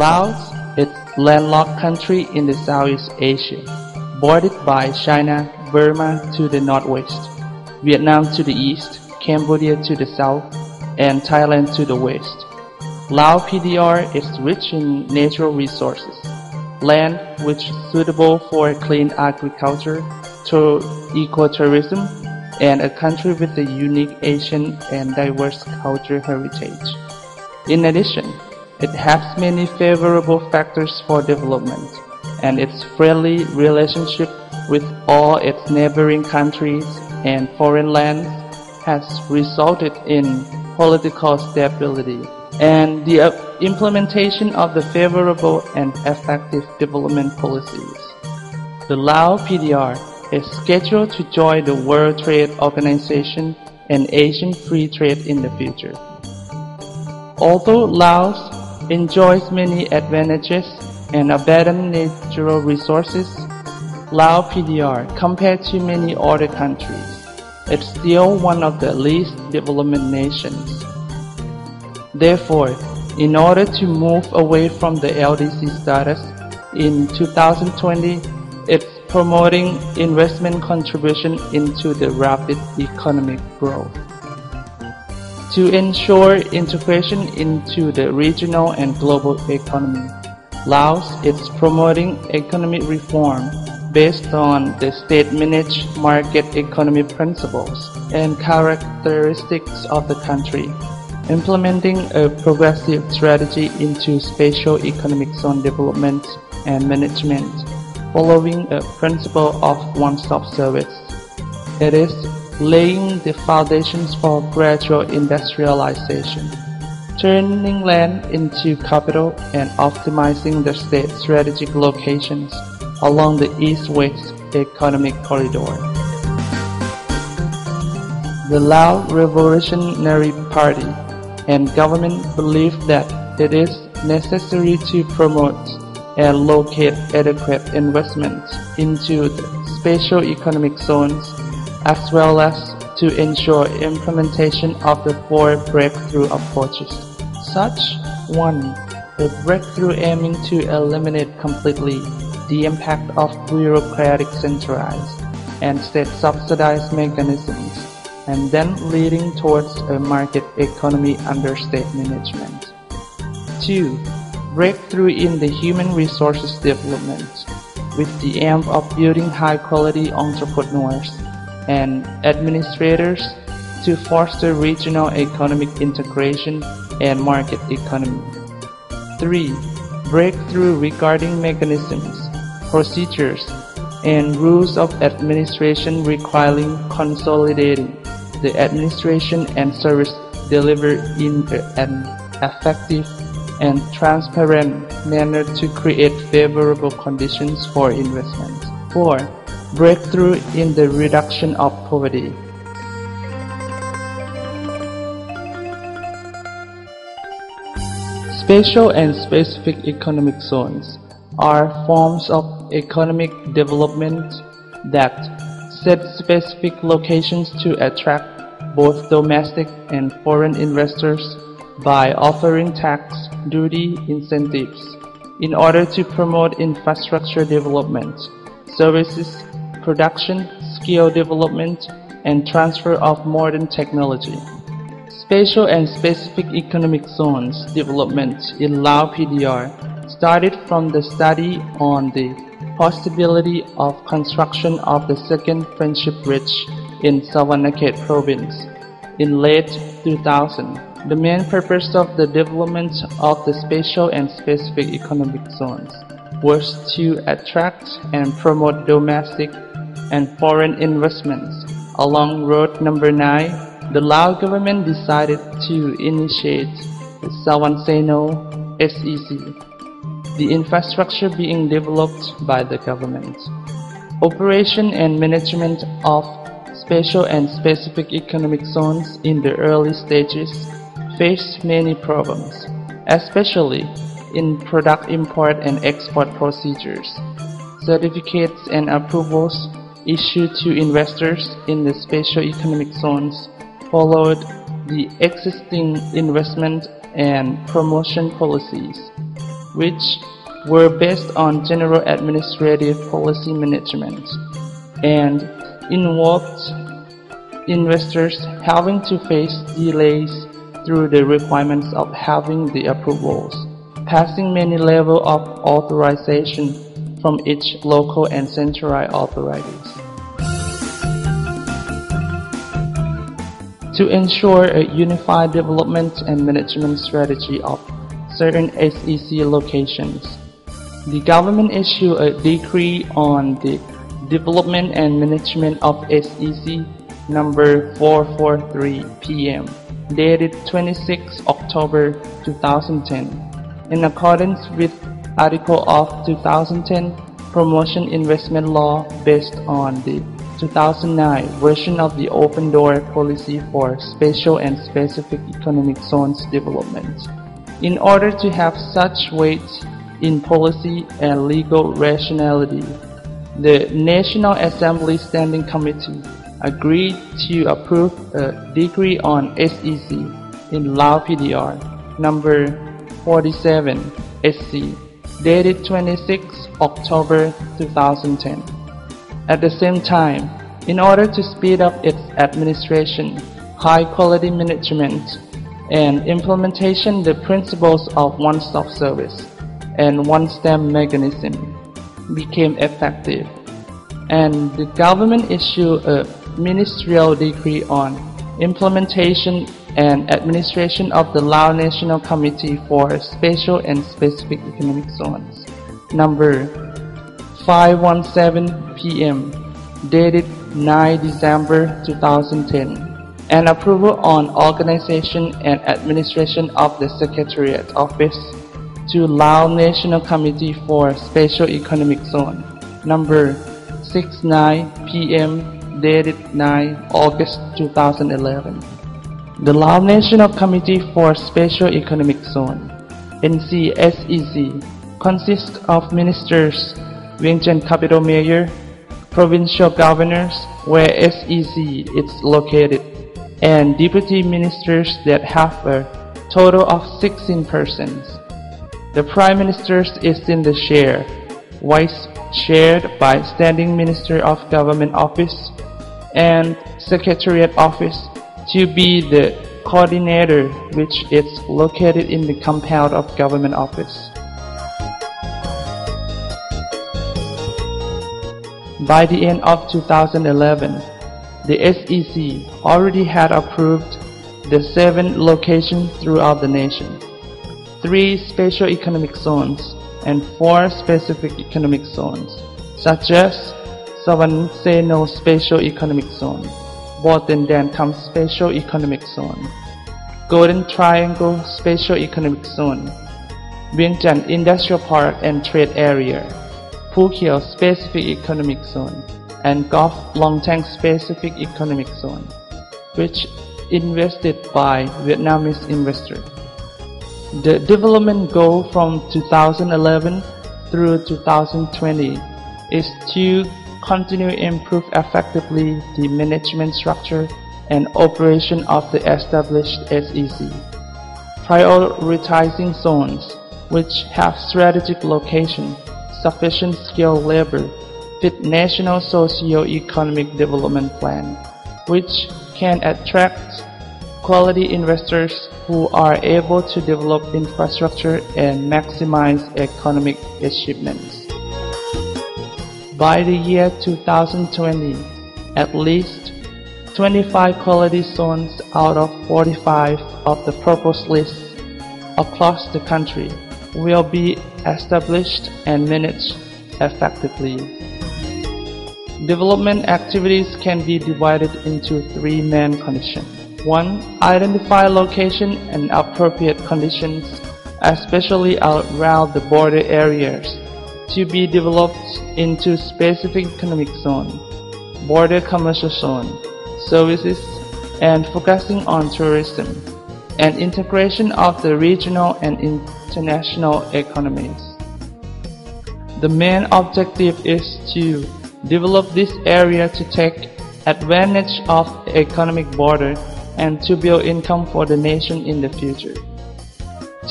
Laos is a landlocked country in the Southeast Asia, bordered by China, Burma to the northwest, Vietnam to the east, Cambodia to the south, and Thailand to the west. Laos PDR is rich in natural resources, land which is suitable for clean agriculture through ecotourism, and a country with a unique Asian and diverse cultural heritage. In addition, it has many favorable factors for development, and its friendly relationship with all its neighboring countries and foreign lands has resulted in political stability and the implementation of the favorable and effective development policies. The Laos PDR is scheduled to join the World Trade Organization and Asian Free Trade in the future. Although Laos enjoys many advantages and abundant natural resources, Laos PDR, compared to many other countries, is still one of the least developed nations. Therefore, in order to move away from the LDC status, in 2020, it's promoting investment contribution into the rapid economic growth. To ensure integration into the regional and global economy, Laos is promoting economic reform based on the state-managed market economy principles and characteristics of the country, implementing a progressive strategy into spatial economic zone development and management, following a principle of one-stop service. It is laying the foundations for gradual industrialization, turning land into capital and optimizing the state's strategic locations along the East-West Economic Corridor. The Lao Revolutionary Party and government believe that it is necessary to promote and locate adequate investment into the spatial economic zones, as well as to ensure implementation of the four breakthrough approaches. Such 1. The breakthrough aiming to eliminate completely the impact of bureaucratic centralized and state-subsidized mechanisms, and then leading towards a market economy under state management. 2. Breakthrough in the human resources development, with the aim of building high-quality entrepreneurs and administrators to foster regional economic integration and market economy. 3. Breakthrough regarding mechanisms, procedures, and rules of administration requiring consolidating the administration and service delivered in an effective and transparent manner to create favorable conditions for investment. 4. Breakthrough in the reduction of poverty. Spatial and specific economic zones are forms of economic development that set specific locations to attract both domestic and foreign investors by offering tax, duty incentives in order to promote infrastructure development, services, production, skill development, and transfer of modern technology. Spatial and specific economic zones development in Laos PDR started from the study on the possibility of construction of the second Friendship Bridge in Savannakhet province in late 2000. The main purpose of the development of the spatial and specific economic zones was to attract and promote domestic and foreign investments. Along Road Number 9, the Lao government decided to initiate Sawanseno SEZ, the infrastructure being developed by the government. Operation and management of special and specific economic zones in the early stages faced many problems, especially in product import and export procedures. Certificates and approvals issued to investors in the special economic zones followed the existing investment and promotion policies, which were based on general administrative policy management, and involved investors having to face delays through the requirements of having the approvals, passing many levels of authorization from each local and centralized authorities. To ensure a unified development and management strategy of certain SEZ locations, the government issued a decree on the development and management of SEZ number 443 PM, dated 26 October 2010, in accordance with Article of 2010 Promotion Investment Law based on the 2009 version of the Open Door Policy for Special and Specific Economic Zones Development. In order to have such weight in policy and legal rationality, the National Assembly Standing Committee agreed to approve a decree on SEZ in Laos PDR number 47 SC, dated 26 October 2010. At the same time, in order to speed up its administration, high-quality management, and implementation, the principles of one-stop service and one-stamp mechanism became effective, and the government issued a ministerial decree on implementation and administration of the Lao National Committee for Special and Specific Economic Zones number 517 PM, dated 9 December 2010, and approval on organization and administration of the Secretariat Office to Lao National Committee for Special Economic Zone number 69 PM, dated 9 August 2011. The Lao National Committee for Special Economic Zone NCSEZ consists of ministers, Vientiane Capital Mayor, provincial governors where SEZ is located, and deputy ministers that have a total of 16 persons. The Prime Minister is in the chair, vice chaired by Standing Minister of Government Office and Secretariat Office to be the coordinator, which is located in the compound of Government Office. By the end of 2011, the SEZ already had approved the 7 locations throughout the nation, 3 special economic zones and 4 specific economic zones, such as Sawanseno Special Economic Zone, Boten-Dankam Special Economic Zone, Golden Triangle Special Economic Zone, Vientiane Industrial Park and Trade Area, Phuket Specific Economic Zone, and Gulf Long-Tank Specific Economic Zone, which invested by Vietnamese investors. The development goal from 2011 through 2020 is to continue to improve effectively the management structure and operation of the established SEZ, prioritizing zones which have strategic location, sufficient skilled labor, fit national socio-economic development plan, which can attract quality investors who are able to develop infrastructure and maximize economic achievements. By the year 2020, at least 25 quality zones out of 45 of the proposed list across the country will be established and managed effectively. Development activities can be divided into 3 main conditions. 1. Identify location and appropriate conditions, especially around the border areas, to be developed into specific economic zone, border commercial zone, services, and focusing on tourism, and integration of the regional and international economies. The main objective is to develop this area to take advantage of the economic border and to build income for the nation in the future.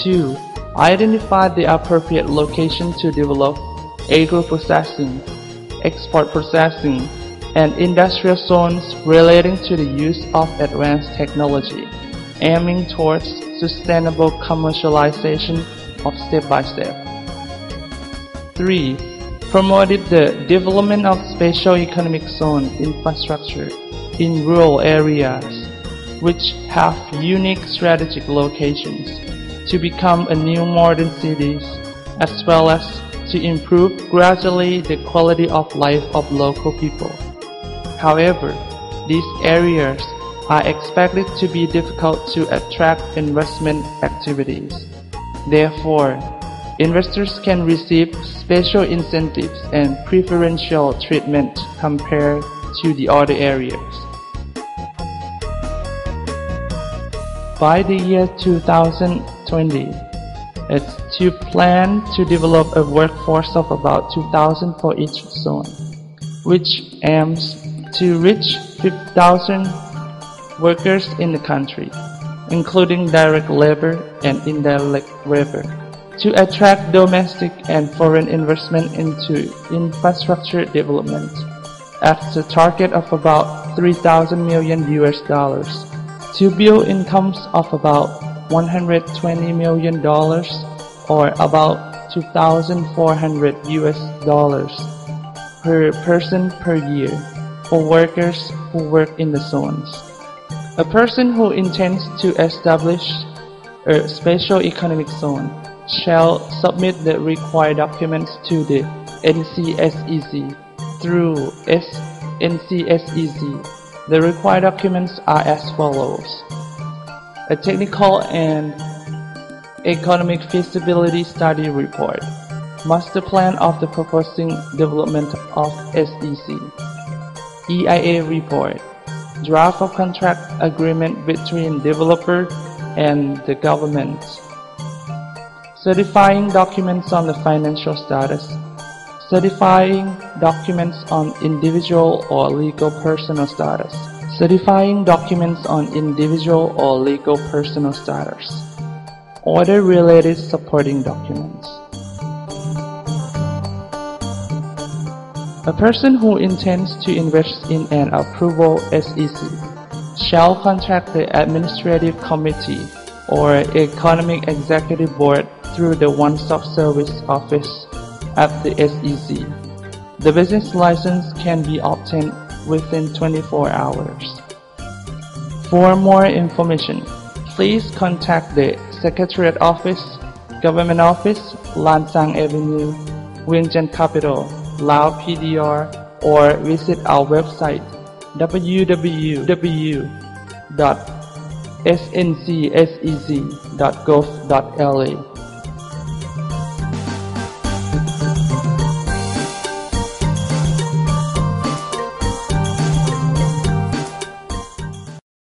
2. Identify the appropriate location to develop agro-processing, export processing, and industrial zones relating to the use of advanced technology, aiming towards sustainable commercialization of step-by-step. 3. Promoted the development of special economic zone infrastructure in rural areas, which have unique strategic locations, to become a new modern cities, as well as to improve gradually the quality of life of local people. However, these areas are expected to be difficult to attract investment activities. Therefore, investors can receive special incentives and preferential treatment compared to the other areas. By the year 2020, it's to plan to develop a workforce of about 2,000 for each zone, which aims to reach 50,000 workers in the country, including direct labor and indirect labor, to attract domestic and foreign investment into infrastructure development at a target of about $3,000 million, to build incomes of about $120 million or about $2,400 per person per year for workers who work in the zones. A person who intends to establish a special economic zone shall submit the required documents to the NCSEZ through NCSEZ. The required documents are as follows: a technical and economic feasibility study report, master plan of the proposing development of SEZ, EIA report, draft of contract agreement between developer and the government, certifying documents on the financial status, certifying documents on individual or legal personal status, certifying documents on individual or legal personal status, other related supporting documents. A person who intends to invest in an approval SEZ shall contact the Administrative Committee or Economic Executive Board through the One-Stop Service Office at the SEZ. The business license can be obtained within 24 hours. For more information, please contact the Secretariat Office, Government Office, Lansang Avenue, Vientiane Capital, Laos PDR, or visit our website www.sncsez.gov.la.